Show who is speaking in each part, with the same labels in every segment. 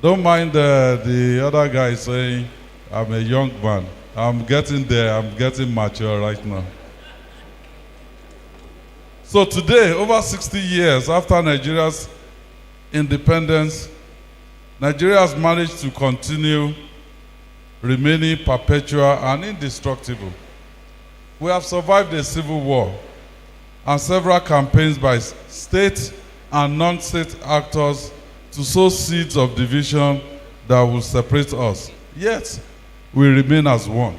Speaker 1: Don't mind the other guy saying, I'm a young man. I'm getting there. I'm getting mature right now. So today, over 60 years after Nigeria's independence, Nigeria has managed to continue remaining perpetual and indestructible. We have survived a civil war and several campaigns by state and non-state actors to sow seeds of division that will separate us. Yet, we remain as one.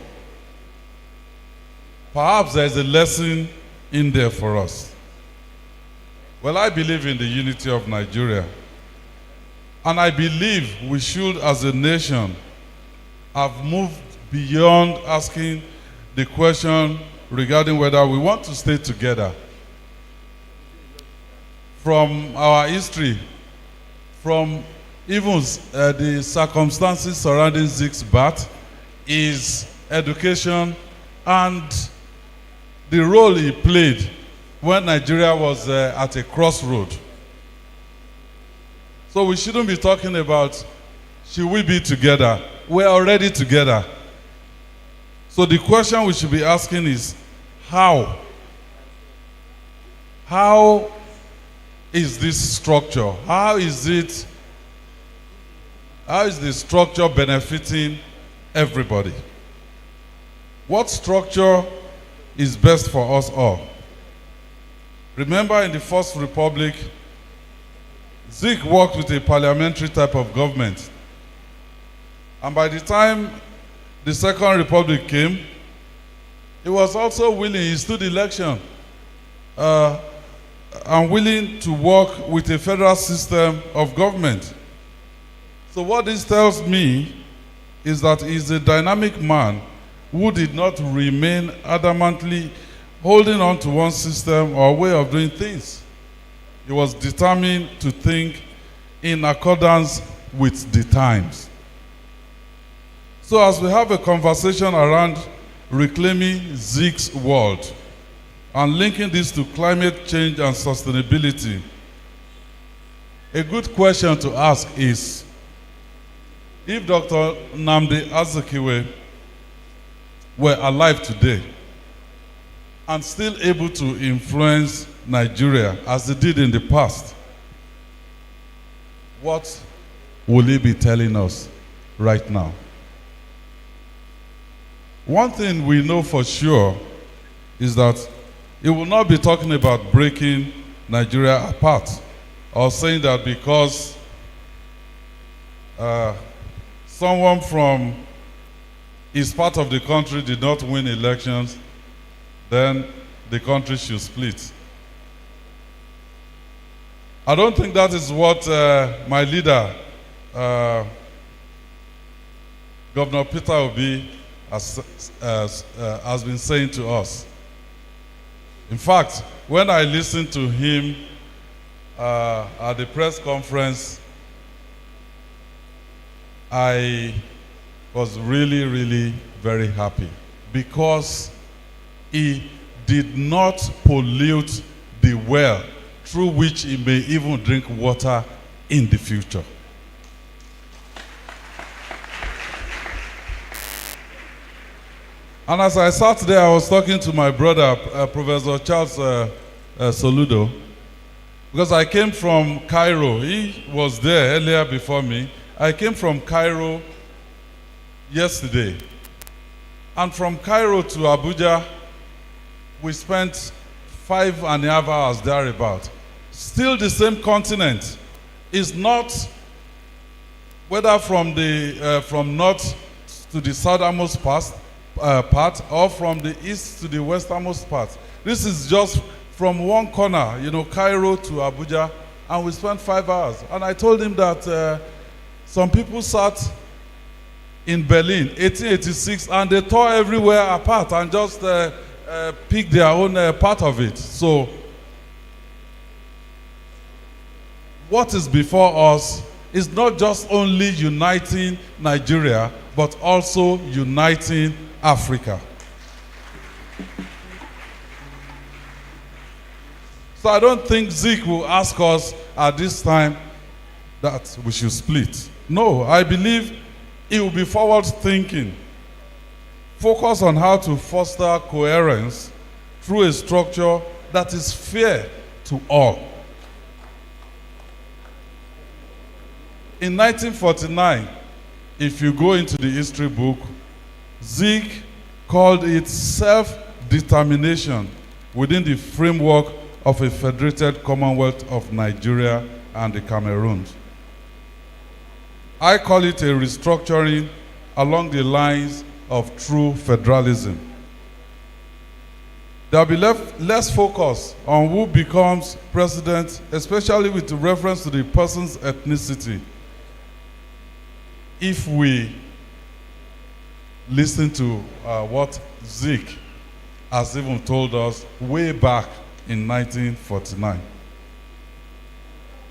Speaker 1: Perhaps there is a lesson in there for us. Well, I believe in the unity of Nigeria. And I believe we should, as a nation, have moved beyond asking the question regarding whether we want to stay together. From our history, from even the circumstances surrounding Zeke's birth, his education, and the role he played when Nigeria was at a crossroad. So we shouldn't be talking about, should we be together? We're already together. So the question we should be asking is, how? How is this structure? How is the structure benefiting everybody? What structure is best for us all? Remember, in the First Republic, Zeke worked with a parliamentary type of government. And by the time the Second Republic came, he was also willing, he stood election, and willing to work with a federal system of government. So what this tells me is that he's a dynamic man who did not remain adamantly holding on to one system or way of doing things. He was determined to think in accordance with the times. So as we have a conversation around reclaiming Zeke's world and linking this to climate change and sustainability, a good question to ask is, if Dr. Nnamdi Azikiwe were alive today and still able to influence Nigeria as they did in the past, what will he be telling us right now? One thing we know for sure is that he will not be talking about breaking Nigeria apart or saying that because someone from his part of the country did not win elections, then the country should split. I don't think that is what my leader, Governor Peter Obi, has been saying to us. In fact, when I listened to him at the press conference, I was really, really very happy because he did not pollute the well through which he may even drink water in the future. And as I sat there, I was talking to my brother, Professor Charles Soludo, because I came from Cairo. He was there earlier before me. I came from Cairo yesterday. And from Cairo to Abuja, we spent 5.5 hours thereabout. Still the same continent. Is not whether from the from north to the southernmost part or from the east to the westernmost part. This is just from one corner, Cairo to Abuja, and we spent 5 hours. And I told him that some people sat in Berlin, 1886, and they tore everywhere apart and just picked their own part of it. So, what is before us is not just only uniting Nigeria, but also uniting Africa. So I don't think Zeke will ask us at this time, that we should split. No, I believe it will be forward thinking. Focus on how to foster coherence through a structure that is fair to all. In 1949, if you go into the history book, Zik called it self-determination within the framework of a federated Commonwealth of Nigeria and the Cameroons. I call it a restructuring along the lines of true federalism. There will be less focus on who becomes president, especially with reference to the person's ethnicity, if we listen to what Zik has even told us way back in 1949.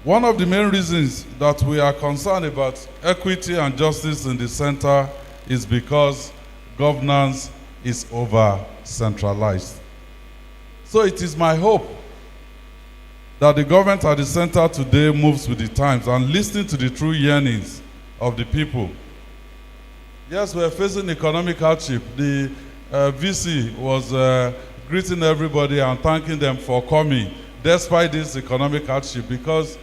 Speaker 1: One of the main reasons that we are concerned about equity and justice in the center is because governance is over-centralized. So it is my hope that the government at the center today moves with the times and listens to the true yearnings of the people. Yes, we are facing economic hardship. The VC was greeting everybody and thanking them for coming despite this economic hardship, because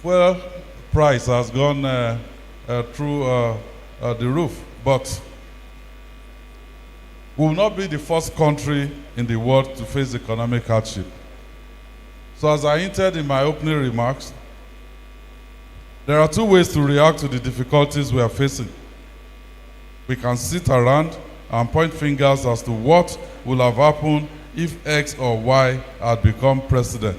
Speaker 1: fuel price has gone through the roof. But we will not be the first country in the world to face economic hardship. So as I hinted in my opening remarks, there are two ways to react to the difficulties we are facing. We can sit around and point fingers as to what would have happened if X or Y had become president.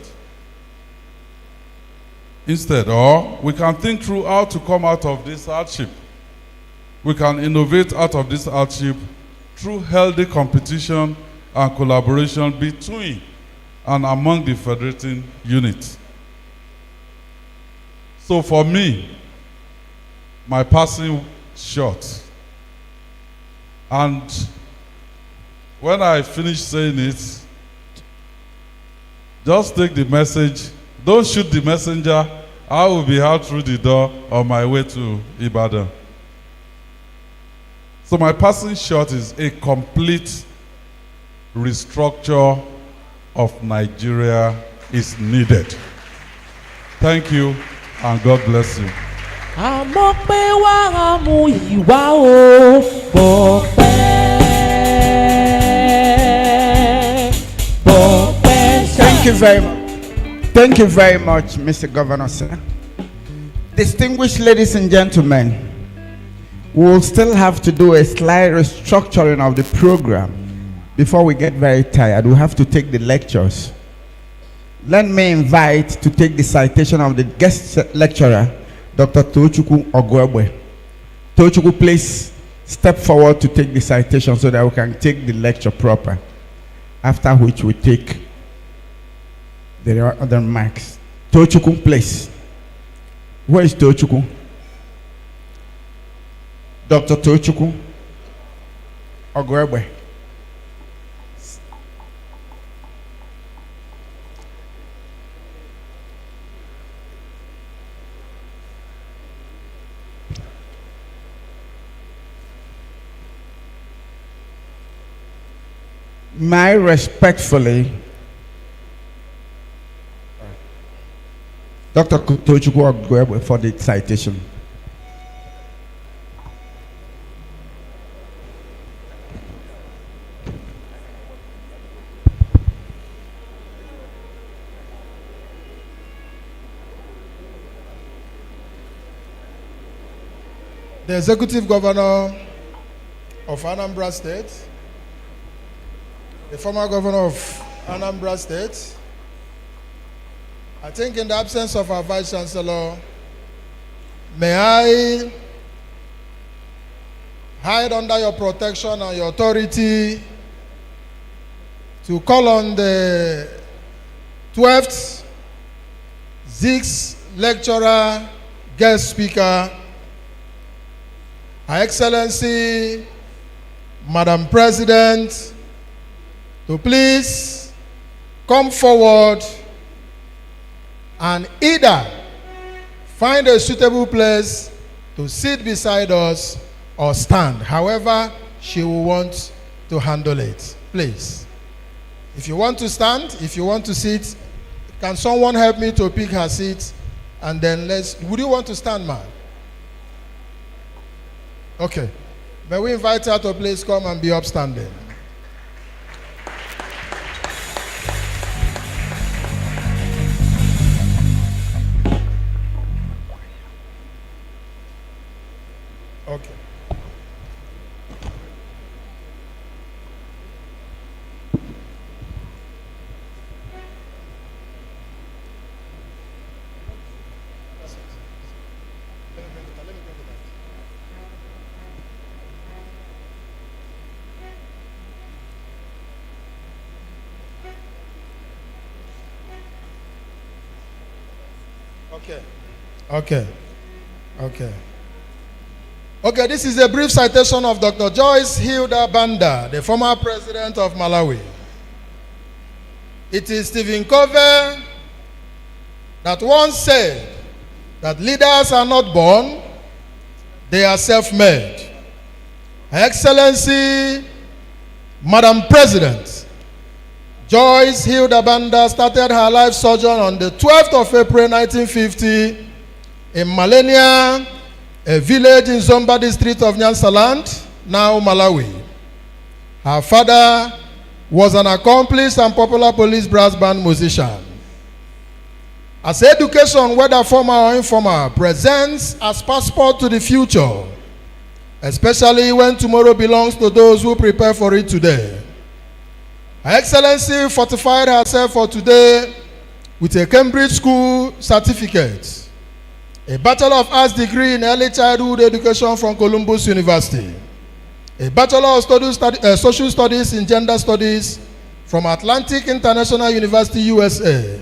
Speaker 1: Instead, or we can think through how to come out of this hardship. We can innovate out of this hardship through healthy competition and collaboration between and among the federating units. So for me, my passing shot, and when I finish saying it, just take the message, don't shoot the messenger. I will be out through the door on my way to Ibadan. So my passing shot is a complete restructure of Nigeria is needed. Thank you, and God bless you.
Speaker 2: Thank you very much. Thank you very much, Mr. Governor, sir. Distinguished ladies and gentlemen, we will still have to do a slight restructuring of the program before we get very tired. We have to take the lectures. Let me invite to take the citation of the guest lecturer, Dr. Tochukwu Ogwebwe. Tochukwu, please step forward to take the citation so that we can take the lecture proper, after which we take the other marks. Tochukwu, please. Where is Tochukwu? Dr. Tochukwu Ogwebwe. May I respectfully, Dr. Tochukwu Ogwebwe, for the citation.
Speaker 3: The Executive Governor of Anambra State, the former Governor of Anambra State, I think in the absence of our Vice Chancellor, may I hide under your protection and your authority to call on the 12th Zik's lecturer, guest speaker, Her Excellency, Madam President, to please come forward and either find a suitable place to sit beside us or stand, however she will want to handle it. Please. If you want to stand, if you want to sit, can someone help me to pick her seat? And then would you want to stand, ma'am? Okay. May we invite her to please come and be upstanding. Okay. Okay, this is a brief citation of Dr. Joyce Hilda Banda, the former president of Malawi. It is Stephen Covey that once said that leaders are not born, they are self-made. Her Excellency, Madam President, Joyce Hilda Banda started her life sojourn on the 12th of April 1950 in Malenia, a village in Zomba district of Nyansaland, now Malawi. Her father was an accomplished and popular police brass band musician. As education, whether formal or informal, presents as passport to the future, especially when tomorrow belongs to those who prepare for it today. Her Excellency fortified herself for today with a Cambridge School certificate, a Bachelor of Arts degree in Early Childhood Education from Columbus University, a Bachelor of Social Studies in Gender Studies from Atlantic International University, USA,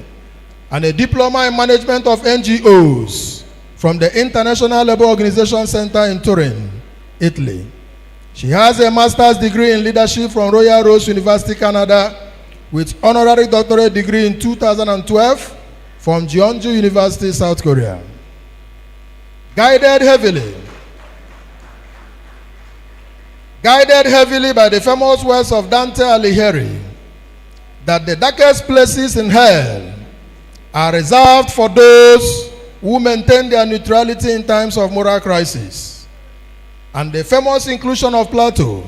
Speaker 3: and a Diploma in Management of NGOs from the International Labour Organization Center in Turin, Italy. She has a master's degree in leadership from Royal Rose University, Canada, with honorary doctorate degree in 2012 from Jeonju University, South Korea. Guided heavily by the famous words of Dante Alighieri, that the darkest places in hell are reserved for those who maintain their neutrality in times of moral crisis. And the famous inclusion of Plato,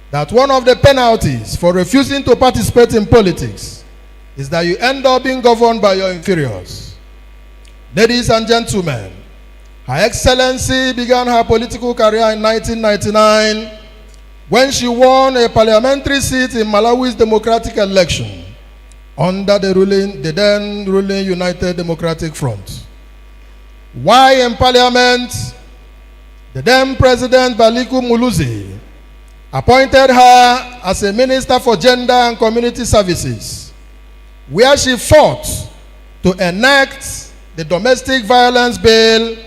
Speaker 3: that one of the penalties for refusing to participate in politics is that you end up being governed by your inferiors. Ladies and gentlemen, Her Excellency began her political career in 1999 when she won a parliamentary seat in Malawi's democratic election under the then ruling United Democratic Front. While in parliament, the then President Baliku Muluzi appointed her as a Minister for Gender and Community Services, where she fought to enact the Domestic Violence Bill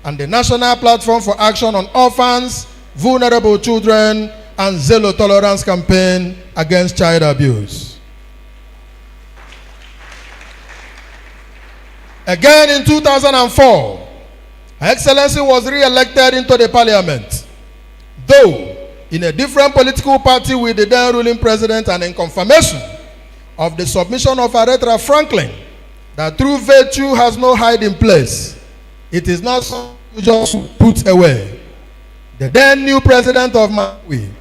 Speaker 3: and the National Platform for Action on Orphans, Vulnerable Children, and Zero Tolerance campaign against child abuse. Again in 2004, Her Excellency was re-elected into the parliament, though in a different political party with the then ruling president, and in confirmation of the submission of Aretha Franklin that true virtue has no hiding place. It is not something you just put away. The then new president of Malawi,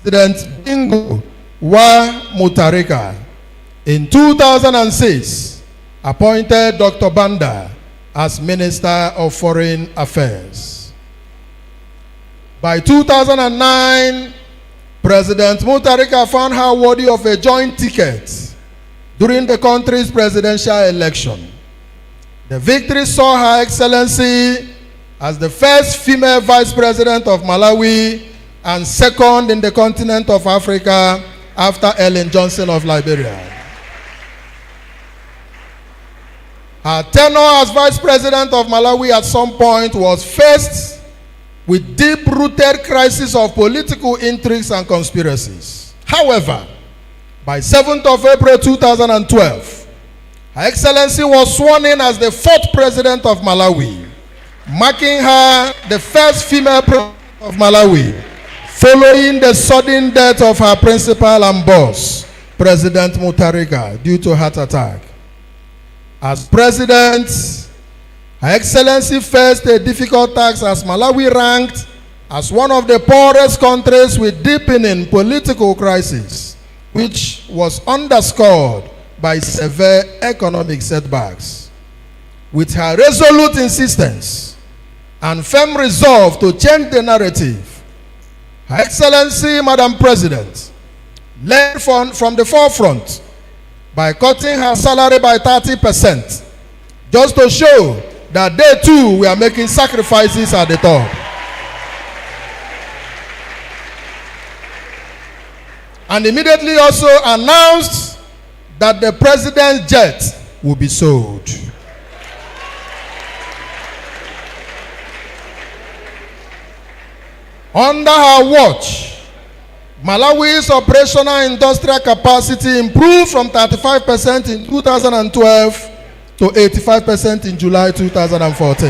Speaker 3: President Bingu Wa Mutharika, in 2006, appointed Dr. Banda as Minister of Foreign Affairs. By 2009, President Mutharika found her worthy of a joint ticket during the country's presidential election. The victory saw Her Excellency as the first female vice president of Malawi and second in the continent of Africa after Ellen Johnson of Liberia. Her tenure as vice president of Malawi at some point was faced with deep-rooted crisis of political intrigues and conspiracies. However, by 7th of April 2012, Her Excellency was sworn in as the 4th President of Malawi, marking her the first female President of Malawi, following the sudden death of her principal and boss, President Mutharika, due to heart attack. As President, Her Excellency faced a difficult task as Malawi ranked as one of the poorest countries with deepening political crisis, which was underscored by severe economic setbacks. With her resolute insistence and firm resolve to change the narrative, Her Excellency, Madam President, led from the forefront by cutting her salary by 30%, just to show that they too were making sacrifices at the top. And immediately also announced that the president's jet will be sold. Under her watch, Malawi's operational industrial capacity improved from 35% in 2012 to 85% in July 2014.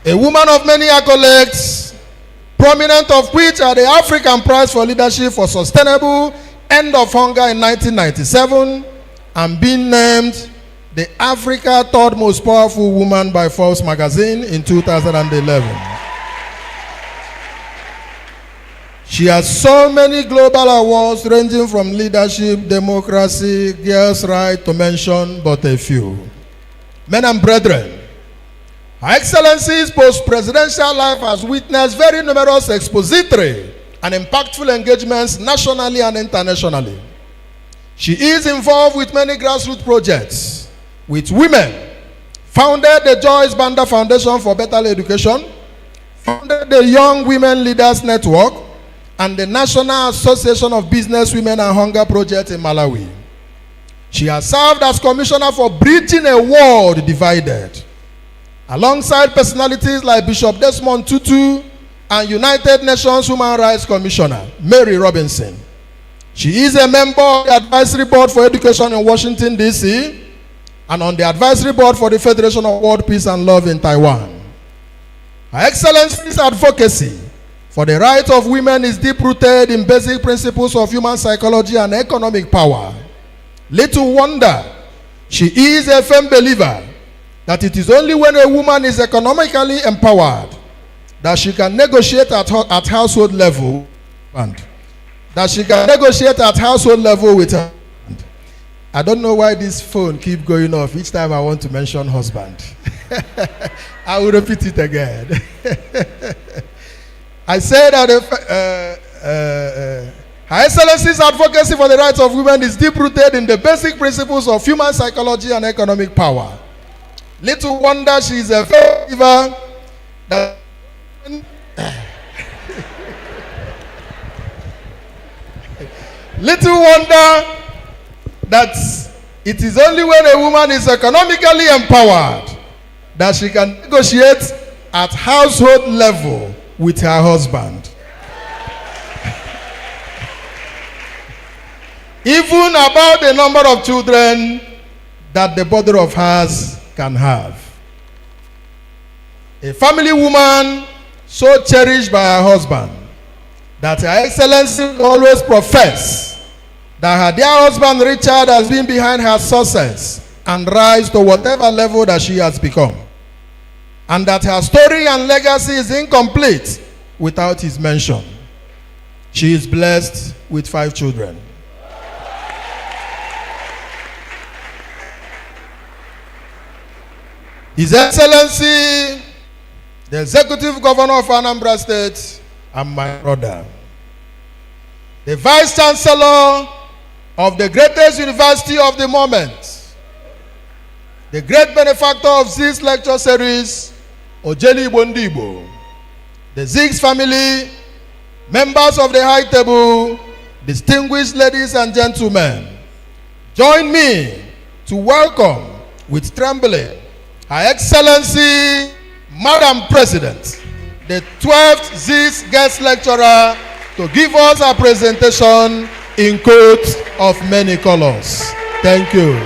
Speaker 3: A woman of many accolades, prominent of which are the African Prize for Leadership for Sustainable End of Hunger in 1997 and being named the Africa third most powerful woman by Forbes magazine in 2011. She has so many global awards ranging from leadership, democracy, girls' rights to mention but a few. Men and brethren, Her Excellency's post-presidential life has witnessed very numerous expository and impactful engagements nationally and internationally. She is involved with many grassroots projects with women, founded the Joyce Banda Foundation for Better Education, founded the Young Women Leaders Network, and the National Association of Business Women and Hunger Project in Malawi. She has served as commissioner for Bridging a World Divided, alongside personalities like Bishop Desmond Tutu and United Nations Human Rights Commissioner Mary Robinson. She is a member of the Advisory Board for Education in Washington, D.C., and on the Advisory Board for the Federation of World Peace and Love in Taiwan. Her Excellency's advocacy for the rights of women is deep-rooted in basic principles of human psychology and economic power. Little wonder she is a firm believer that it is only when a woman is economically empowered that she can negotiate at household level, and that she can negotiate at household level with her. I don't know why this phone keeps going off each time I want to mention husband. I will repeat it again. I say that Her Excellency's advocacy for the rights of women is deep-rooted in the basic principles of human psychology and economic power. Little wonder she is a believer that little wonder that it is only when a woman is economically empowered that she can negotiate at household level with her husband. Even about the number of children that the body of hers can have. A family woman so cherished by her husband that Her Excellency always profess that her dear husband Richard has been behind her success and rise to whatever level that she has become, and that her story and legacy is incomplete without his mention. She is blessed with 5 children. His Excellency, the Executive Governor of Anambra State, and my brother, the Vice Chancellor of the greatest university of the moment, the great benefactor of this lecture series, Ojeli Bondibo, the Ziggs family, members of the high table, distinguished ladies and gentlemen, join me to welcome with trembling Her Excellency, Madam President, the 12th Ziggs guest lecturer, to give us a presentation in coats of many colors. Thank you.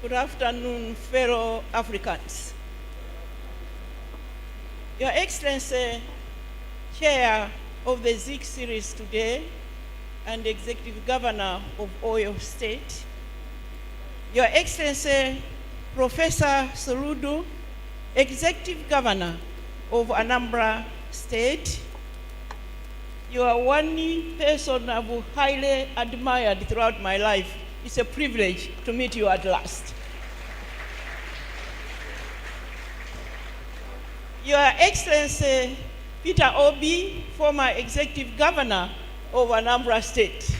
Speaker 4: Good afternoon, fellow Africans. Your Excellency, Chair of the Zik series today and Executive Governor of Oyo State, Your Excellency, Professor Soludo, Executive Governor of Anambra State, you are one person I've highly admired throughout my life. It's a privilege to meet you at last. Your Excellency Peter Obi, former Executive Governor of Anambra State.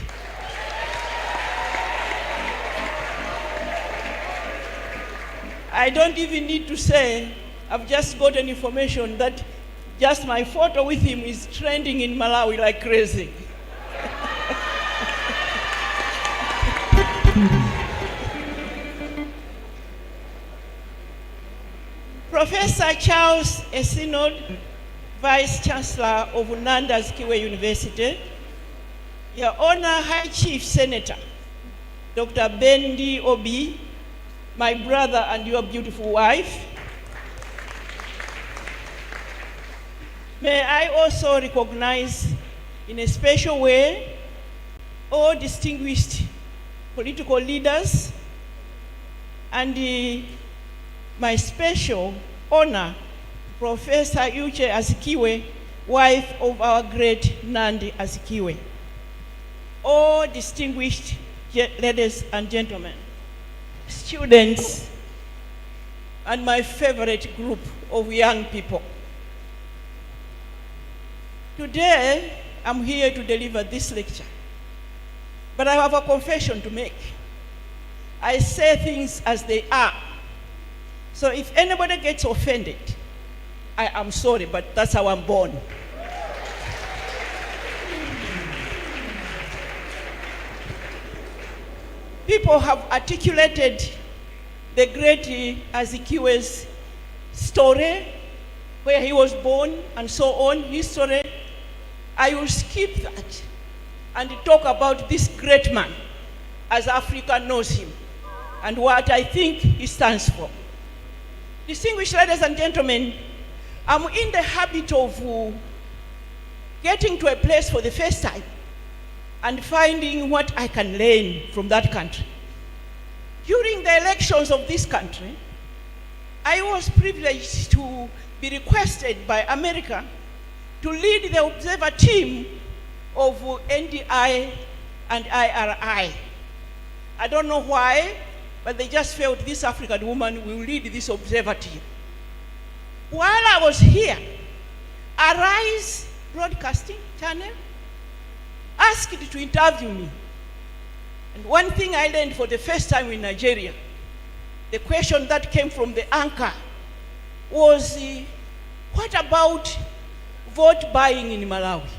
Speaker 4: I don't even need to say, I've just gotten information that just my photo with him is trending in Malawi like crazy. Professor Charles Esinod, Vice Chancellor of Nnamdi Azikiwe University, Your Honor High Chief Senator, Dr. Ben D. Obi, my brother and your beautiful wife. May I also recognize in a special way all distinguished political leaders and my special honor, Professor Uche Azikiwe, wife of our great Nnamdi Azikiwe. All distinguished ladies and gentlemen, students, and my favorite group of young people. Today, I'm here to deliver this lecture, but I have a confession to make. I say things as they are. So if anybody gets offended, I am sorry, but that's how I'm born. People have articulated the great Azikiwe's story, where he was born and so on, history. I will skip that and talk about this great man as Africa knows him and what I think he stands for. Distinguished ladies and gentlemen, I'm in the habit of getting to a place for the first time and finding what I can learn from that country. During the elections of this country, I was privileged to be requested by America to lead the observer team of NDI and IRI. I don't know why, but they just felt this African woman will lead this observer team. While I was here, Arise Broadcasting Channel asked to interview me. And one thing I learned for the first time in Nigeria, the question that came from the anchor was, what about vote buying in Malawi?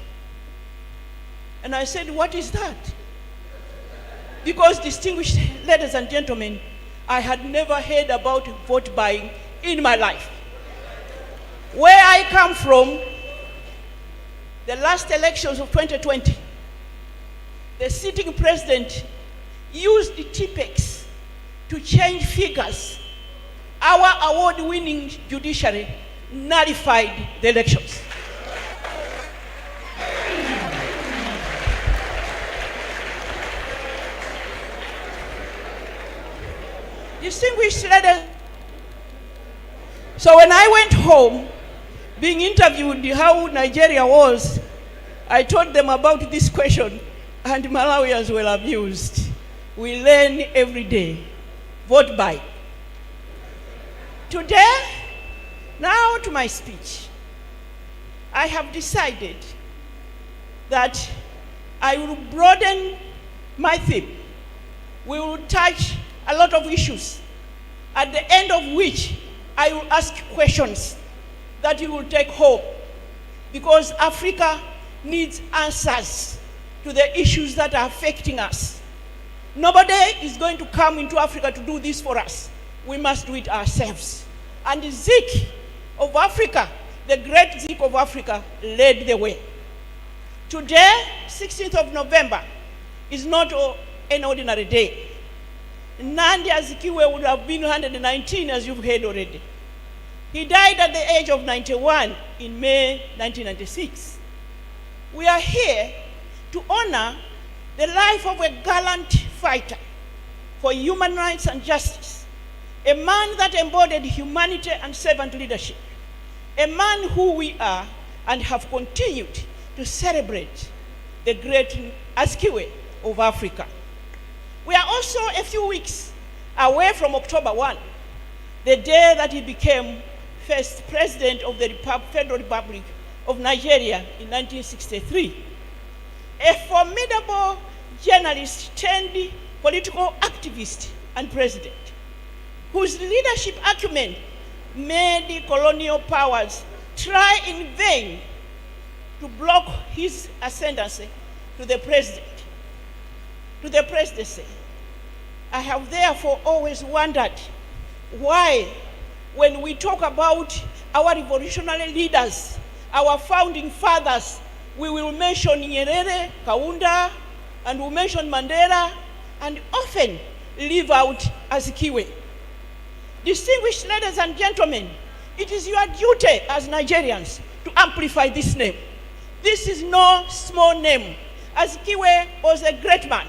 Speaker 4: And I said, what is that? Because, distinguished ladies and gentlemen, I had never heard about vote buying in my life. Where I come from, the last elections of 2020, the sitting president used the TPEX to change figures. Our award-winning judiciary nullified the elections. Distinguished ladies, so when I went home, being interviewed how Nigeria was, I told them about this question, and Malawians were amused. We learn every day. Vote by. Today, now to my speech. I have decided that I will broaden my theme. We will touch a lot of issues, at the end of which I will ask questions that you will take home, because Africa needs answers to the issues that are affecting us. Nobody is going to come into Africa to do this for us. We must do it ourselves. And the Zik of Africa, the great Zik of Africa, led the way. Today, 16th of November, is not an ordinary day. Nnamdi Azikiwe would have been 119, as you've heard already. He died at the age of 91 in May 1996. We are here to honor the life of a gallant fighter for human rights and justice, a man that embodied humanity and servant leadership, a man who we are and have continued to celebrate, the great Azikiwe of Africa. We are also a few weeks away from October 1, the day that he became first president of the Federal Republic of Nigeria in 1963. A formidable journalist turned political activist and president, whose leadership acumen made the colonial powers try in vain to block his ascendancy to the presidency. I have therefore always wondered why, when we talk about our revolutionary leaders, our founding fathers, we will mention Nyerere, Kaunda, and we mention Mandela, and often leave out Azikiwe. Distinguished ladies and gentlemen, it is your duty as Nigerians to amplify this name. This is no small name. Azikiwe was a great man,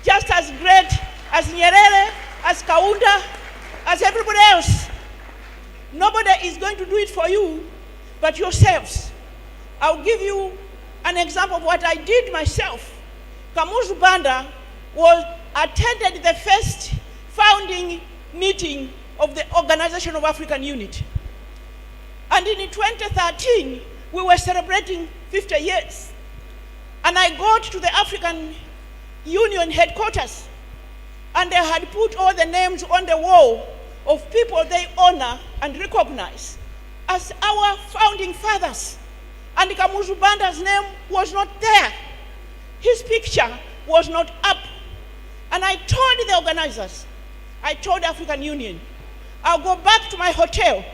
Speaker 4: just as great as Nyerere, as Kaunda, as everybody else. Nobody is going to do it for you but yourselves. I'll give you an example of what I did myself. Kamuzu Banda attended the first founding meeting of the Organization of African Unity. And in 2013, we were celebrating 50 years. And I got to the African Union headquarters, and they had put all the names on the wall of people they honor and recognize as our founding fathers. And Kamuzu Banda's name was not there. His picture was not up. And I told the organizers, I told the African Union, I'll go back to my hotel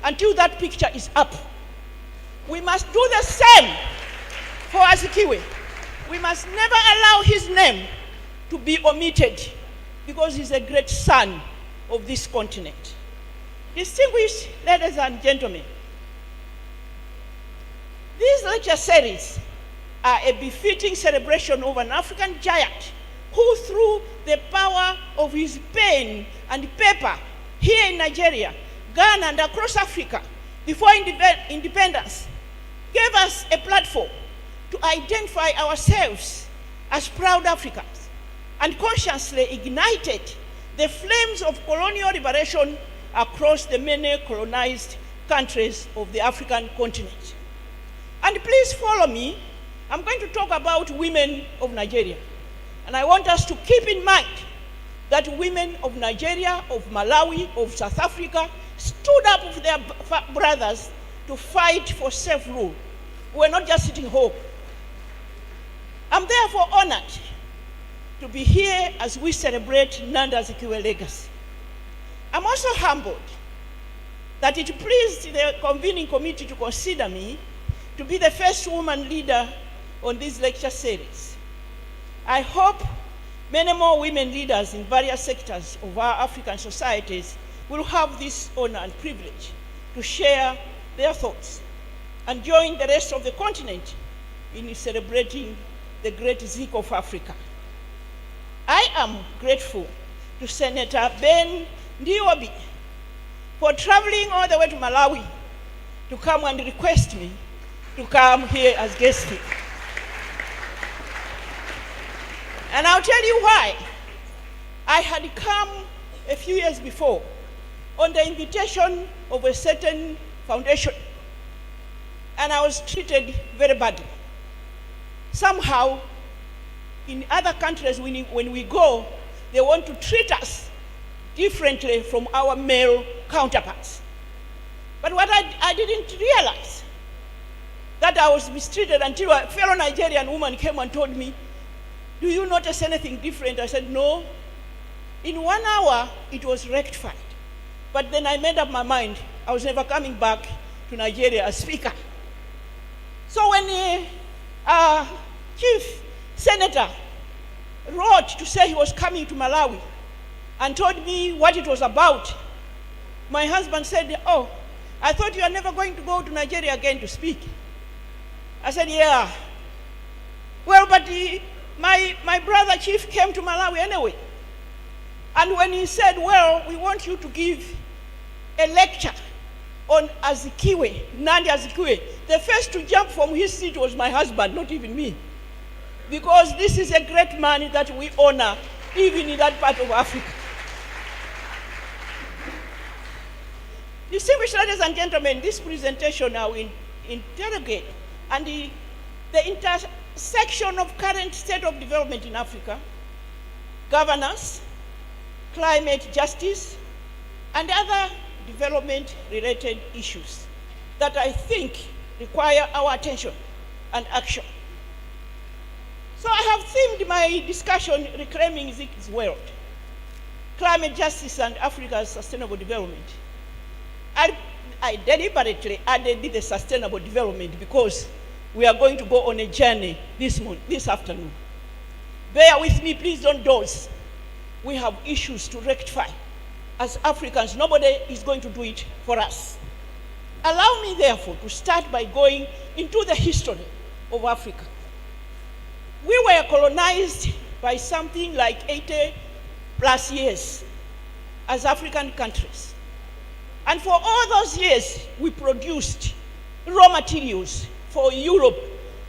Speaker 4: until that picture is up. We must do the same for Azikiwe. We must never allow his name to be omitted, because he's a great son of this continent. Distinguished ladies and gentlemen, these lecture series are a befitting celebration of an African giant who, through the power of his pen and paper here in Nigeria, Ghana, and across Africa, before independence, gave us a platform to identify ourselves as proud Africans, and consciously ignited the flames of colonial liberation across the many colonized countries of the African continent. And please follow me. I'm going to talk about women of Nigeria. And I want us to keep in mind that women of Nigeria, of Malawi, of South Africa stood up with their brothers to fight for self-rule. We're not just sitting home. I'm therefore honored to be here as we celebrate Nnamdi Azikiwe legacy. I'm also humbled that it pleased the convening committee to consider me to be the first woman leader on this lecture series. I hope many more women leaders in various sectors of our African societies will have this honor and privilege to share their thoughts and join the rest of the continent in celebrating the great Zik of Africa. I am grateful to Senator Ben Ndiobi for traveling all the way to Malawi to come and request me to come here as guest speaker. And I'll tell you why. I had come a few years before on the invitation of a certain foundation. And I was treated very badly. Somehow, in other countries, when we go, they want to treat us differently from our male counterparts. But what I didn't realize, that I was mistreated until a fellow Nigerian woman came and told me, "Do you notice anything different?" I said, "No." In 1 hour, it was rectified. But then I made up my mind, I was never coming back to Nigeria as speaker. So when the chief senator wrote to say he was coming to Malawi and told me what it was about, my husband said, "Oh, I thought you are never going to go to Nigeria again to speak." I said, "Yeah. Well, but my brother chief came to Malawi anyway. And when he said, 'Well, we want you to give a lecture on Azikiwe, Nnamdi Azikiwe,' the first to jump from his seat was my husband, not even me. Because this is a great man that we honor, even in that part of Africa." Distinguished ladies and gentlemen, this presentation I will interrogate and the intersection of current state of development in Africa, governance, climate justice, and other development-related issues that I think require our attention and action. So I have themed my discussion Reclaiming Ziki's World, Climate Justice and Africa's Sustainable Development. I deliberately added the sustainable development because we are going to go on a journey this afternoon. Bear with me, please don't doze. We have issues to rectify. As Africans, nobody is going to do it for us. Allow me, therefore, to start by going into the history of Africa. We were colonized by something like 80 plus years as African countries. And for all those years, we produced raw materials for Europe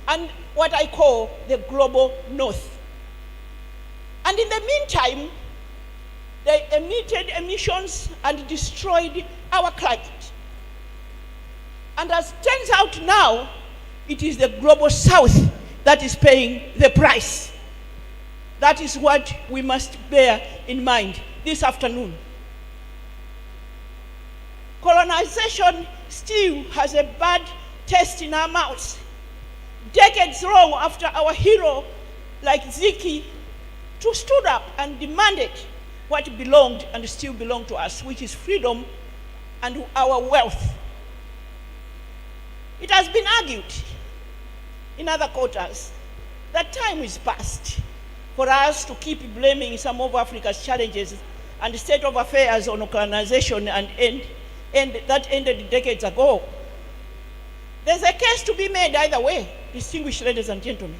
Speaker 4: and what I call the global north. And in the meantime, they emitted emissions and destroyed our climate. And as it turns out now, it is the global south that is paying the price. That is what we must bear in mind this afternoon. Colonization still has a bad taste in our mouths. Decades long after our hero, like Ziki, stood up and demanded what belonged and still belongs to us, which is freedom and our wealth. It has been argued in other quarters that time is past for us to keep blaming some of Africa's challenges and the state of affairs on colonization and that ended decades ago. There's a case to be made either way, distinguished ladies and gentlemen.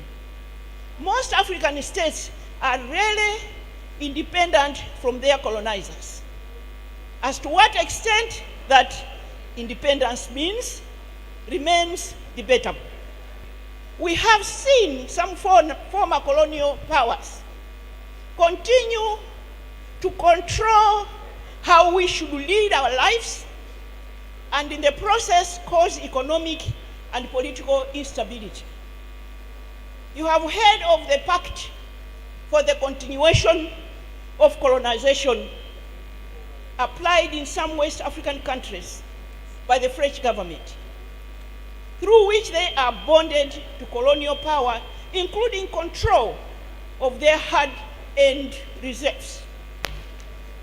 Speaker 4: Most African states are really independent from their colonizers. As to what extent that independence means remains debatable. We have seen some former colonial powers continue to control how we should lead our lives, and in the process cause economic and political instability. You have heard of the Pact for the Continuation of Colonization applied in some West African countries by the French government, through which they are bonded to colonial power, including control of their hard-earned reserves.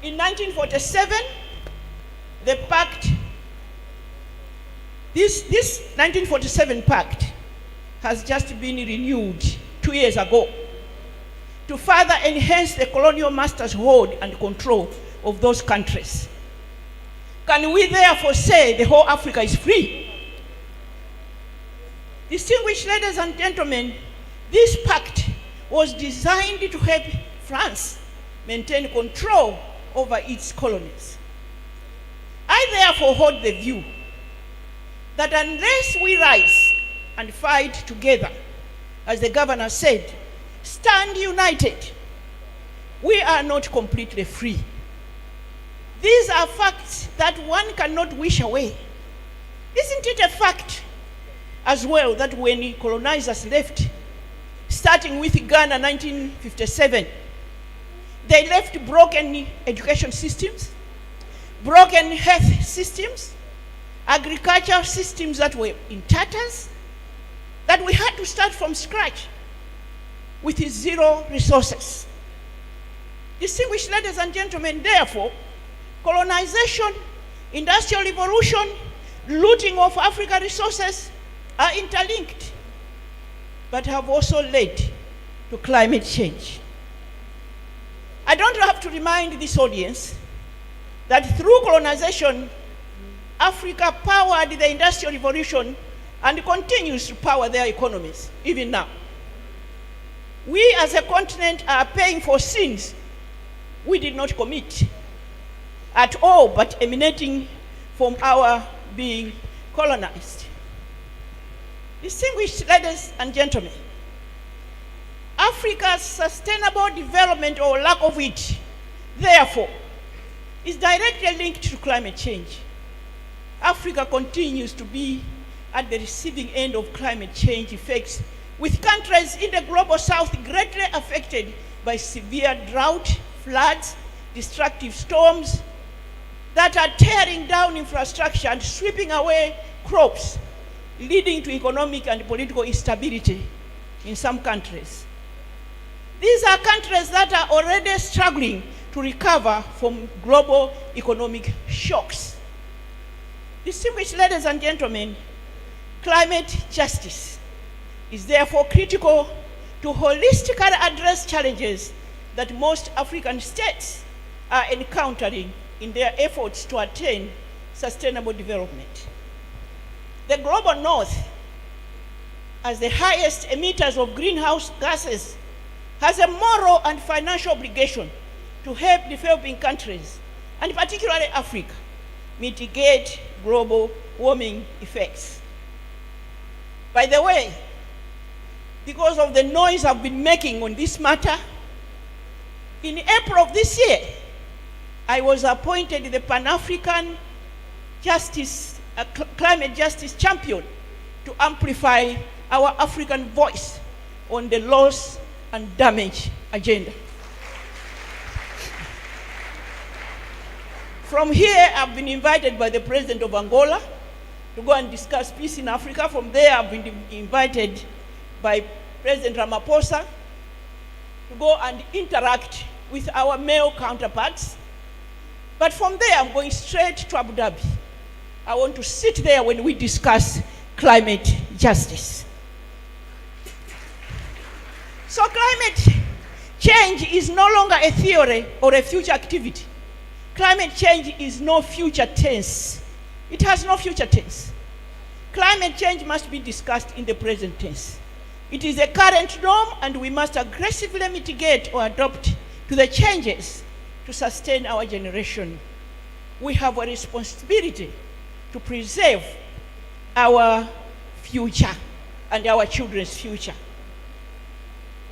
Speaker 4: In 1947, the pact, this 1947 pact has just been renewed 2 years ago to further enhance the colonial masters' hold and control of those countries. Can we therefore say the whole Africa is free? Distinguished ladies and gentlemen, this pact was designed to help France maintain control over its colonies. I therefore hold the view that unless we rise and fight together, as the governor said, stand united, we are not completely free. These are facts that one cannot wish away. Isn't it a fact as well that when colonizers left, starting with Ghana 1957, they left broken education systems, broken health systems, agricultural systems that were in tatters, that we had to start from scratch with zero resources. Distinguished ladies and gentlemen, therefore, colonization, industrial revolution, looting of African resources are interlinked, but have also led to climate change. I don't have to remind this audience that through colonization, Africa powered the industrial revolution and continues to power their economies, even now. We as a continent are paying for sins we did not commit at all, but emanating from our being colonized. Distinguished ladies and gentlemen, Africa's sustainable development, or lack of it, therefore, is directly linked to climate change. Africa continues to be at the receiving end of climate change effects, with countries in the global south greatly affected by severe drought, floods, destructive storms that are tearing down infrastructure and sweeping away crops, leading to economic and political instability in some countries. These are countries that are already struggling to recover from global economic shocks. Distinguished ladies and gentlemen, climate justice is therefore critical to holistically address challenges that most African states are encountering in their efforts to attain sustainable development. The global north, as the highest emitters of greenhouse gases, has a moral and financial obligation to help developing countries, and particularly Africa, mitigate global warming effects. By the way, because of the noise I've been making on this matter, in April of this year, I was appointed the Pan-African Climate Justice Champion to amplify our African voice on the loss and damage agenda. From here, I've been invited by the President of Angola to go and discuss peace in Africa. From there, I've been invited by President Ramaphosa to go and interact with our male counterparts. But from there, I'm going straight to Abu Dhabi. I want to sit there when we discuss climate justice. So climate change is no longer a theory or a future activity. Climate change is no future tense. It has no future tense. Climate change must be discussed in the present tense. It is a current norm, and we must aggressively mitigate or adapt to the changes to sustain our generation. We have a responsibility to preserve our future and our children's future.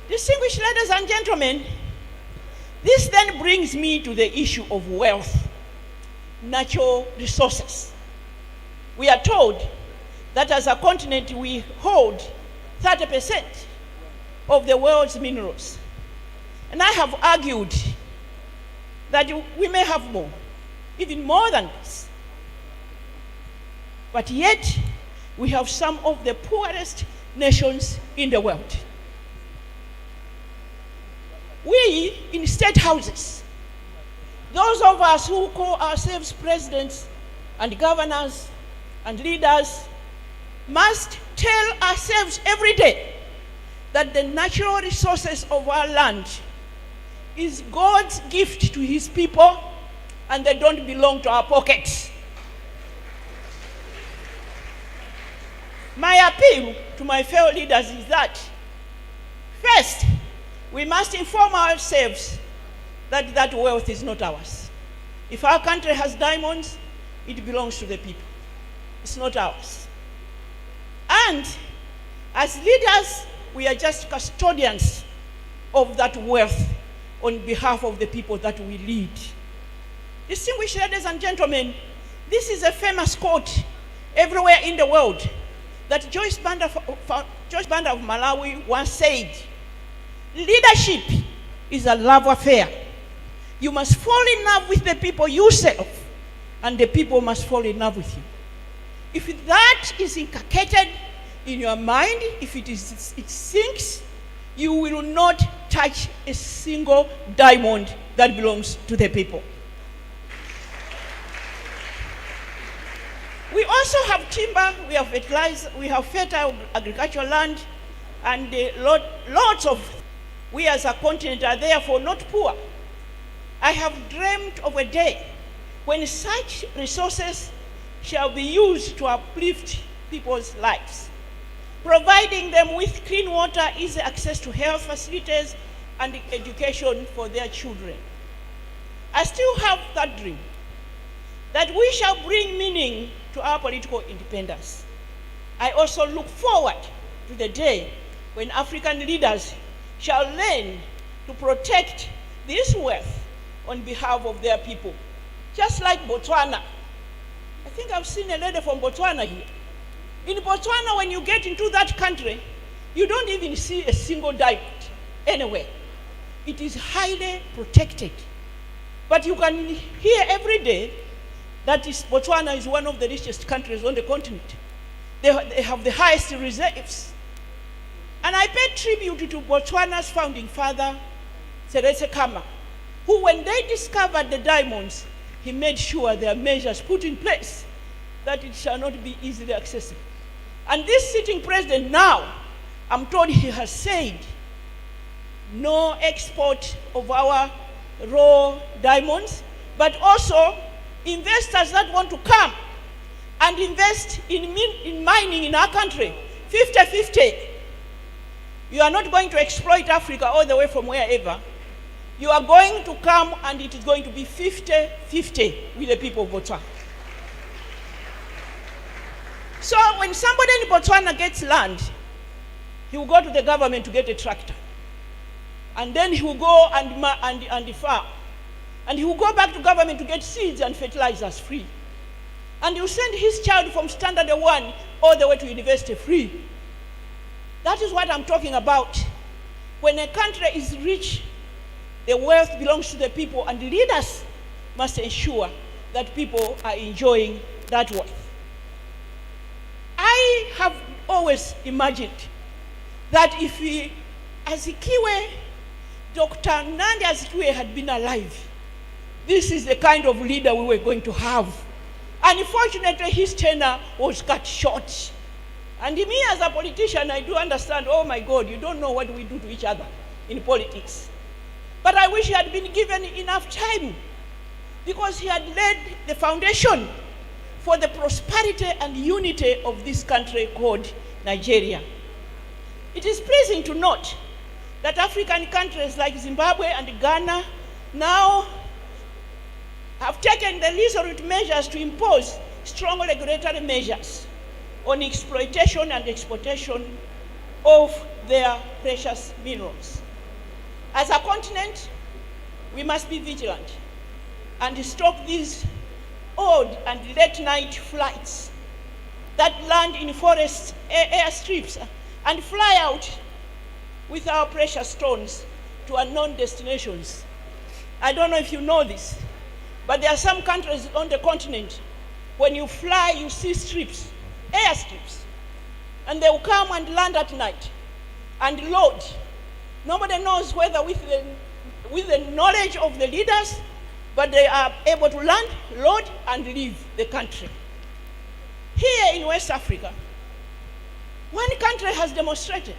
Speaker 4: Distinguished ladies and gentlemen, this then brings me to the issue of wealth, natural resources. We are told that as a continent we hold 30% of the world's minerals. And I have argued that we may have more, even more than this. But yet, we have some of the poorest nations in the world. We, in state houses, those of us who call ourselves presidents and governors and leaders, must tell ourselves every day that the natural resources of our land is God's gift to his people, and they don't belong to our pockets. My appeal to my fellow leaders is that, first, we must inform ourselves that that wealth is not ours. If our country has diamonds, it belongs to the people. It's not ours. And as leaders, we are just custodians of that wealth on behalf of the people that we lead. Distinguished ladies and gentlemen, this is a famous quote everywhere in the world that Joyce Banda of Malawi once said, "Leadership is a love affair. You must fall in love with the people yourself, and the people must fall in love with you." If that is inculcated in your mind, if it sinks, you will not touch a single diamond that belongs to the people. We also have timber, we have fertilizer, we have fertile agricultural land, and lots of, we as a continent are therefore not poor. I have dreamt of a day when such resources shall be used to uplift people's lives, providing them with clean water, easy access to health facilities, and education for their children. I still have that dream, that we shall bring meaning to our political independence. I also look forward to the day when African leaders shall learn to protect this wealth on behalf of their people. Just like Botswana. I think I've seen a lady from Botswana here. In Botswana, when you get into that country, you don't even see a single diamond anywhere. It is highly protected. But you can hear every day that Botswana is one of the richest countries on the continent. They have the highest reserves. And I pay tribute to Botswana's founding father, Seretse Khama, who, when they discovered the diamonds, he made sure there are measures put in place that it shall not be easily accessible. And this sitting president now, I'm told he has said, no export of our raw diamonds, but also investors that want to come and invest in mining in our country, 50-50. You are not going to exploit Africa all the way from wherever. You are going to come and it is going to be 50-50 with the people of Botswana. So when somebody in Botswana gets land, he will go to the government to get a tractor. And then he will go and farm. And he will go back to government to get seeds and fertilizers free. And he will send his child from standard 1 all the way to university free. That is what I'm talking about. When a country is rich, the wealth belongs to the people, and leaders must ensure that people are enjoying that wealth. I have always imagined that if Azikiwe, Dr. Nnamdi Azikiwe had been alive, this is the kind of leader we were going to have. Unfortunately, his tenure was cut short. And me as a politician, I do understand, oh my God, you don't know what we do to each other in politics. But I wish he had been given enough time, because he had laid the foundation for the prosperity and unity of this country called Nigeria. It is pleasing to note that African countries like Zimbabwe and Ghana now have taken the resolute measures to impose strong regulatory measures on exploitation and exportation of their precious minerals. As a continent, we must be vigilant and stop these odd and late night flights that land in forest airstrips and fly out with our precious stones to unknown destinations. I don't know if you know this, but there are some countries on the continent, when you fly, you see strips, airstrips, and they will come and land at night and load. Nobody knows whether with the knowledge of the leaders, but they are able to land, load, and leave the country. Here in West Africa, one country has demonstrated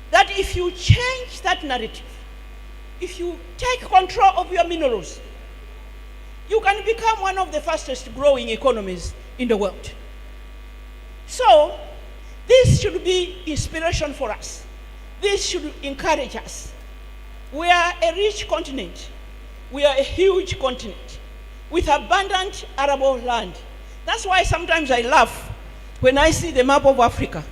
Speaker 4: that if you change that narrative, if you take control of your minerals, you can become one of the fastest growing economies in the world. So, this should be inspiration for us. This should encourage us. We are a rich continent. We are a huge continent with abundant arable land. That's why sometimes I laugh when I see the map of Africa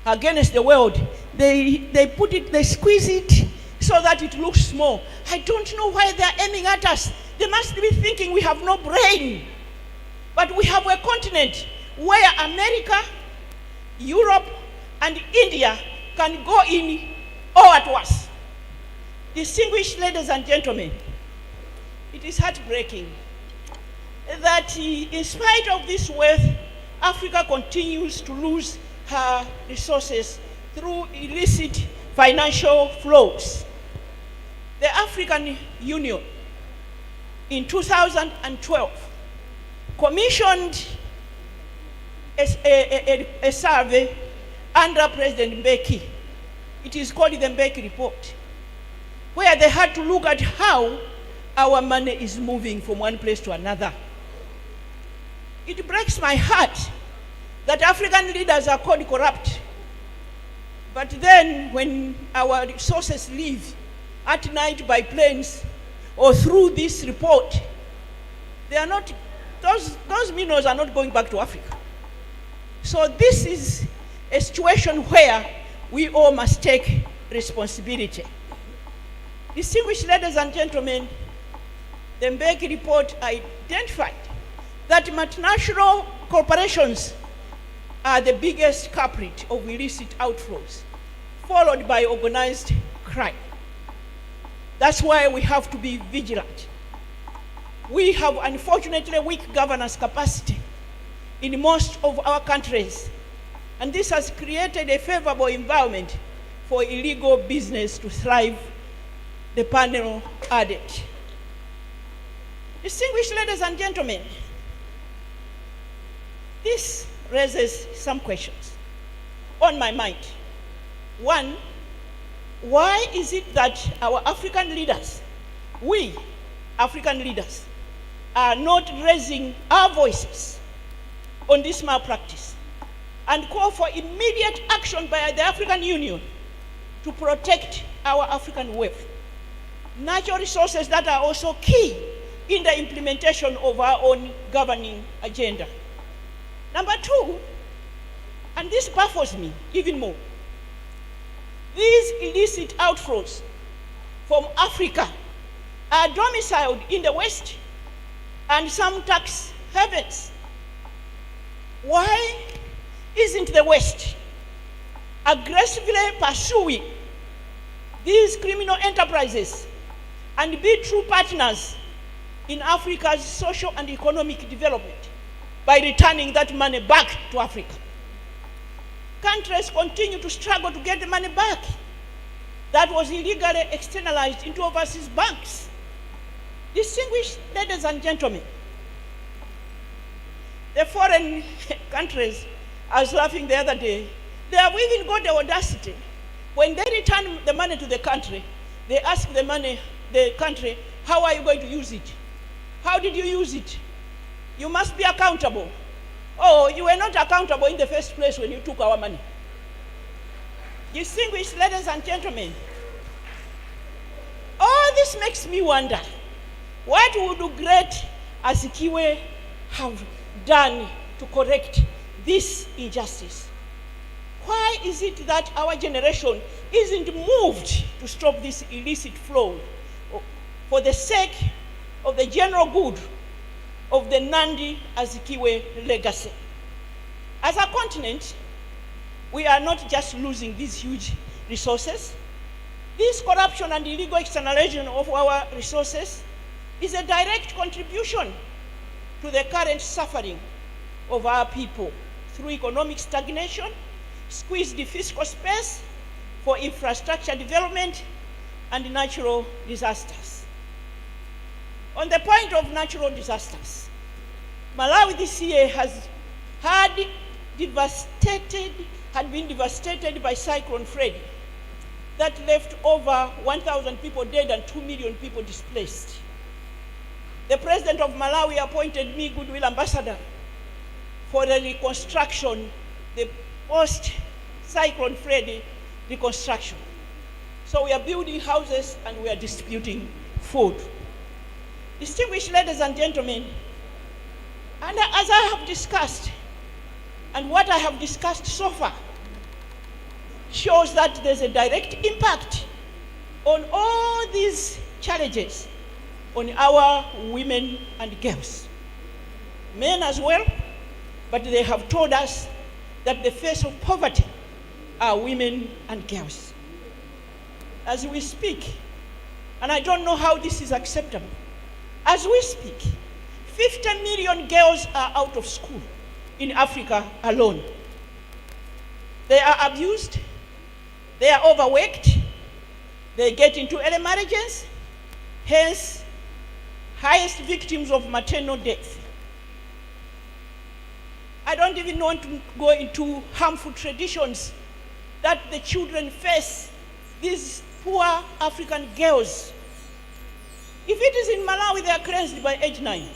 Speaker 4: against the world. They put it, they squeeze it so that it looks small. I don't know why they're aiming at us. They must be thinking we have no brain. But we have a continent where America, Europe, and India can go in all at once. Distinguished ladies and gentlemen, it is heartbreaking that in spite of this wealth, Africa continues to lose her resources through illicit financial flows. The African Union in 2012 commissioned a survey under President Mbeki. It is called the Mbeki Report, where they had to look at how our money is moving from one place to another. It breaks my heart that African leaders are called corrupt. But then when our resources leave at night by planes or through this report, they are not, those minerals are not going back to Africa. So this is a situation where we all must take responsibility. Distinguished ladies and gentlemen, the Mbeki report identified that multinational corporations are the biggest culprit of illicit outflows, followed by organized crime. That's why we have to be vigilant. We have unfortunately weak governance capacity in most of our countries, and this has created a favorable environment for illegal business to thrive, the panel added. Distinguished ladies and gentlemen, this raises some questions on my mind. One, why is it that our African leaders, we African leaders, are not raising our voices on this malpractice and call for immediate action by the African Union to protect our African wealth, natural resources that are also key in the implementation of our own governing agenda? Number two, and this baffles me even more, these illicit outflows from Africa are domiciled in the West and some tax havens. Why isn't the West aggressively pursuing these criminal enterprises and be true partners in Africa's social and economic development by returning that money back to Africa? Countries continue to struggle to get the money back that was illegally externalized into overseas banks. Distinguished ladies and gentlemen, the foreign countries, I was laughing the other day, they have even got the audacity. When they return the money to the country, they ask the country, how are you going to use it? How did you use it? You must be accountable. Oh, you were not accountable in the first place when you took our money. Distinguished ladies and gentlemen, all this makes me wonder, what would great Azikiwe have done to correct this injustice? Why is it that our generation isn't moved to stop this illicit flow for the sake of the general good of the Nnamdi Azikiwe legacy? As a continent, we are not just losing these huge resources. This corruption and illegal externalization of our resources is a direct contribution to the current suffering of our people through economic stagnation, squeezed fiscal space for infrastructure development, and natural disasters. On the point of natural disasters, Malawi this year had been devastated by Cyclone Freddy that left over 1,000 people dead and 2 million people displaced. The president of Malawi appointed me goodwill ambassador for the reconstruction, the post-Cyclone Freddy reconstruction. So we are building houses and we are distributing food. Distinguished ladies and gentlemen, and as I have discussed, and what I have discussed so far shows that there's a direct impact on all these challenges on our women and girls. Men as well, but they have told us that the face of poverty are women and girls. As we speak, and I don't know how this is acceptable, as we speak, 50 million girls are out of school in Africa alone. They are abused, they are overworked, they get into early marriages, hence highest victims of maternal death. I don't even want to go into harmful traditions that the children face, these poor African girls. If it is in Malawi, they are cleansed by age 9.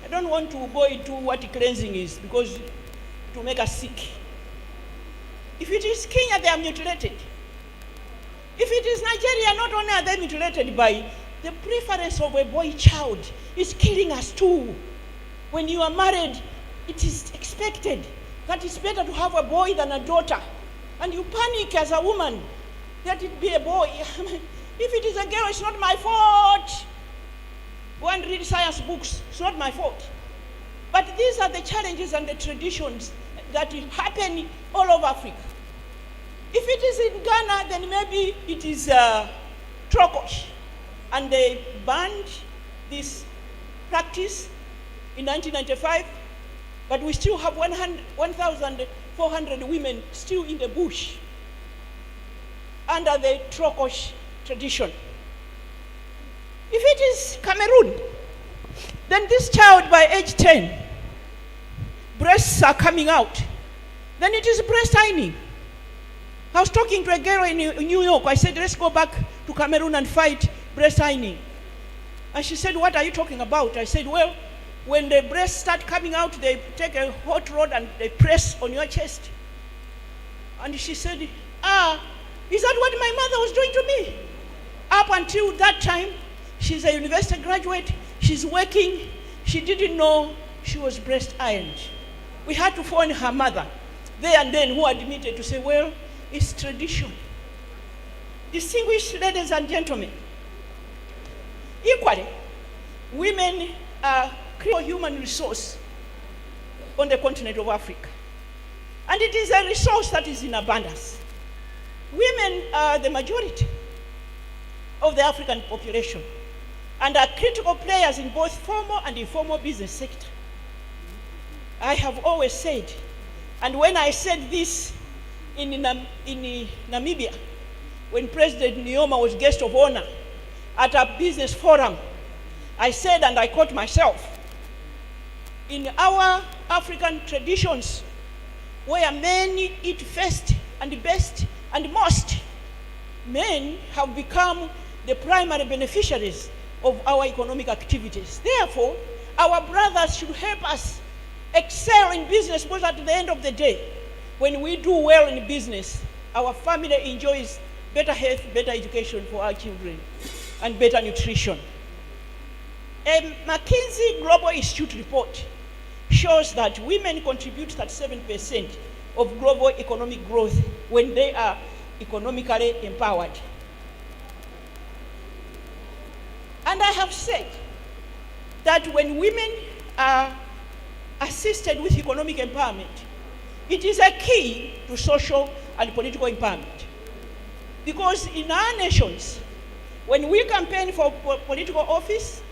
Speaker 4: I don't want to go into what cleansing is because it will make us sick. If it is Kenya, they are mutilated. If it is Nigeria, not only are they mutilated by the preference of a boy child, is killing us too. When you are married, it is expected that it's better to have a boy than a daughter. And you panic as a woman that it be a boy. If it is a girl, it's not my fault. Go and read science books. It's not my fault. But these are the challenges and the traditions that happen all over Africa. If it is in Ghana, then maybe it is Trokosh. And they banned this practice in 1995. But we still have 1,400 women still in the bush under the Trokosh tradition. If it is Cameroon, then this child by age 10, breasts are coming out. Then it is breast tiny. I was talking to a girl in New York. I said, let's go back to Cameroon and fight breast tiny. And she said, what are you talking about? I said, well, when the breasts start coming out, they take a hot rod and they press on your chest. And she said, is that what my mother was doing to me? Up until that time, she's a university graduate, she's working, she didn't know she was breast ironed. We had to phone her mother there and then, who admitted to say, well, it's tradition. Distinguished ladies and gentlemen, equally, women are critical human resource on the continent of Africa. And it is a resource that is in abundance. Women are the majority of the African population and are critical players in both formal and informal business sector. I have always said, and when I said this in Namibia, when President Nyoma was guest of honor at a business forum, I said, and I quote myself, in our African traditions, where men eat first and best and most, men have become the primary beneficiaries of our economic activities. Therefore, our brothers should help us excel in business, because at the end of the day, when we do well in business, our family enjoys better health, better education for our children, and better nutrition. A McKinsey Global Institute report shows that women contribute 37% of global economic growth when they are economically empowered. And I have said that when women are assisted with economic empowerment, it is a key to social and political empowerment. Because in our nations, when we campaign for political office,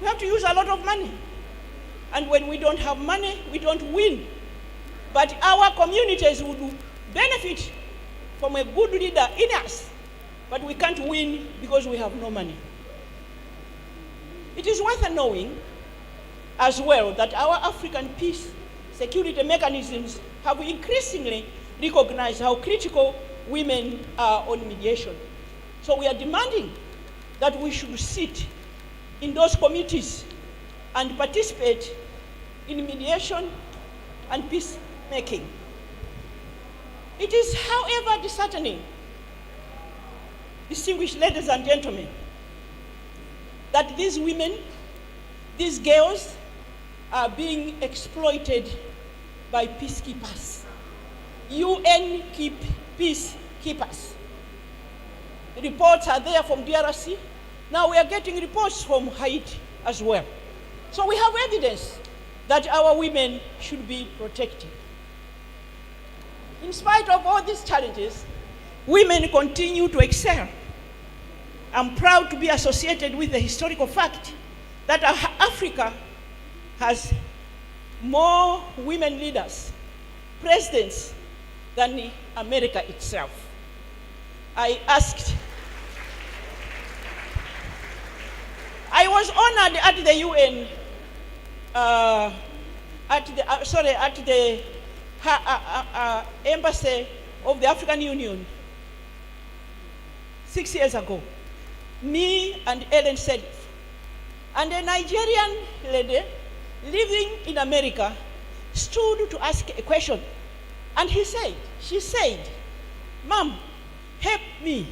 Speaker 4: we have to use a lot of money. And when we don't have money, we don't win. But our communities would benefit from a good leader in us, but we can't win because we have no money. It is worth knowing as well that our African peace security mechanisms have increasingly recognized how critical women are on mediation. So we are demanding that we should sit in those committees and participate in mediation and peacemaking. It is, however, disheartening, distinguished ladies and gentlemen, that these women, these girls, are being exploited by peacekeepers, UN peacekeepers. The reports are there from DRC, Now we are getting reports from Haiti as well. So we have evidence that our women should be protected. In spite of all these challenges, women continue to excel. I'm proud to be associated with the historical fact that Africa has more women leaders, presidents, than America itself. I was honored at the UN, at the embassy of the African Union 6 years ago. Me and Ellen said, and a Nigerian lady living in America stood to ask a question. And she said, "Ma'am, help me.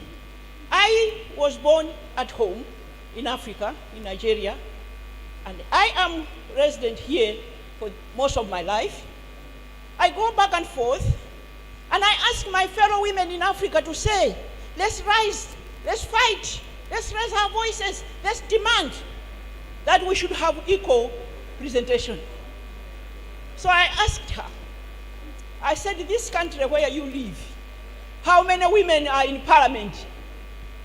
Speaker 4: I was born at home in Africa, in Nigeria, and I am resident here for most of my life. I go back and forth, and I ask my fellow women in Africa to say, let's rise, let's fight, let's raise our voices, let's demand that we should have equal representation." So I asked her, I said, "This country where you live, how many women are in parliament?"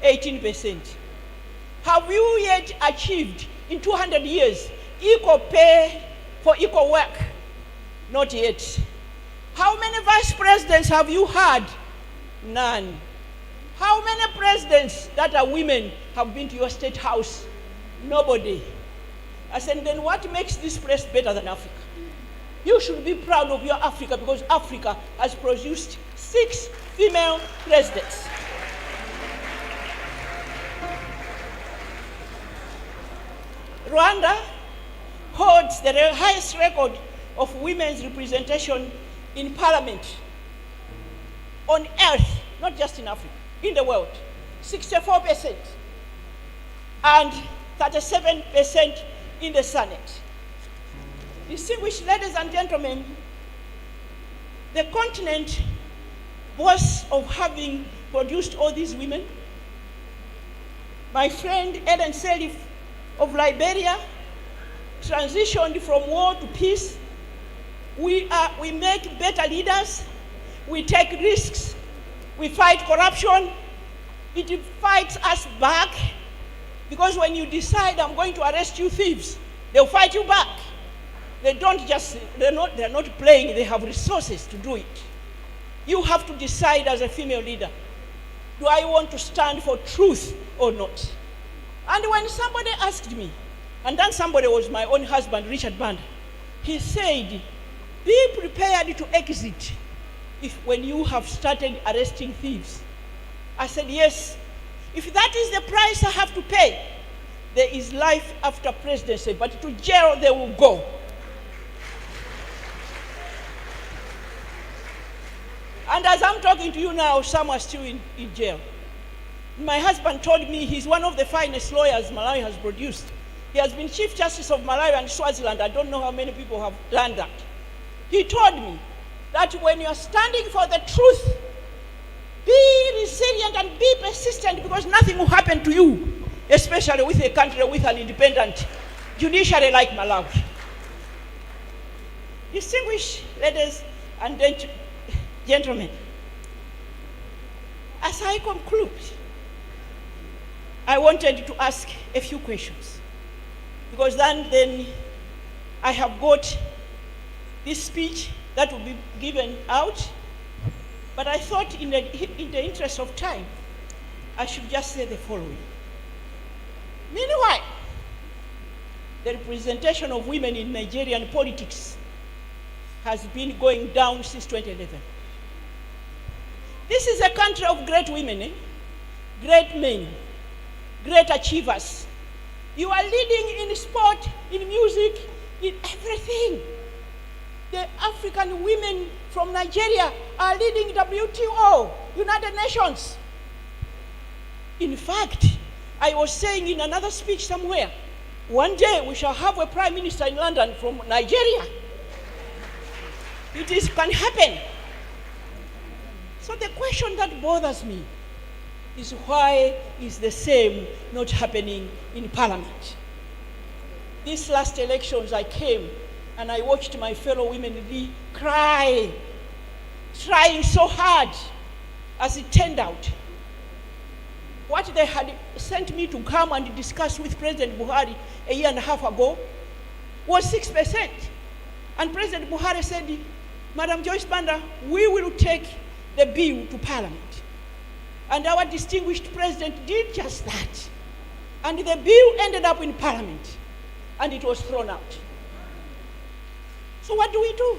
Speaker 4: 18%. Have you yet achieved in 200 years equal pay for equal work? Not yet. How many vice presidents have you had? None. How many presidents that are women have been to your state house? Nobody. I said, then what makes this place better than Africa? You should be proud of your Africa, because Africa has produced 6 female presidents. Rwanda holds the highest record of women's representation in parliament on earth, not just in Africa, in the world. 64% and 37% in the Senate. Distinguished ladies and gentlemen, the continent boasts of having produced all these women. My friend Ellen Sirleaf of Liberia transitioned from war to peace. We make better leaders. We take risks. We fight corruption. It fights us back, because when you decide, I'm going to arrest you thieves, they'll fight you back. They're not playing, they have resources to do it. You have to decide as a female leader, do I want to stand for truth or not? And when somebody asked me, and then somebody was my own husband, Richard Banda, he said, be prepared to exit when you have started arresting thieves. I said, yes. If that is the price I have to pay, there is life after presidency, but to jail they will go. And as I'm talking to you now, some are still in jail. My husband told me he's one of the finest lawyers Malawi has produced. He has been Chief Justice of Malawi and Swaziland. I don't know how many people have done that. He told me that when you are standing for the truth, be resilient and be persistent, because nothing will happen to you, especially with a country with an independent judiciary like Malawi. Distinguished ladies and gentlemen, as I conclude, I wanted to ask a few questions, because then I have got this speech that will be given out, but I thought in the interest of time, I should just say the following. Meanwhile, the representation of women in Nigerian politics has been going down since 2011. This is a country of great women, great men, great achievers. You are leading in sport, in music, in everything. The African women from Nigeria are leading WTO, United Nations. In fact, I was saying in another speech somewhere, one day we shall have a prime minister in London from Nigeria. Can happen. So the question that bothers me is why is the same not happening in Parliament. These last elections I came and I watched my fellow women cry, trying so hard. As it turned out, what they had sent me to come and discuss with President Buhari a year and a half ago was 6%. And President Buhari said, Madam Joyce Banda, we will take the bill to Parliament. And our distinguished president did just that. And the bill ended up in Parliament, and it was thrown out. So what do we do?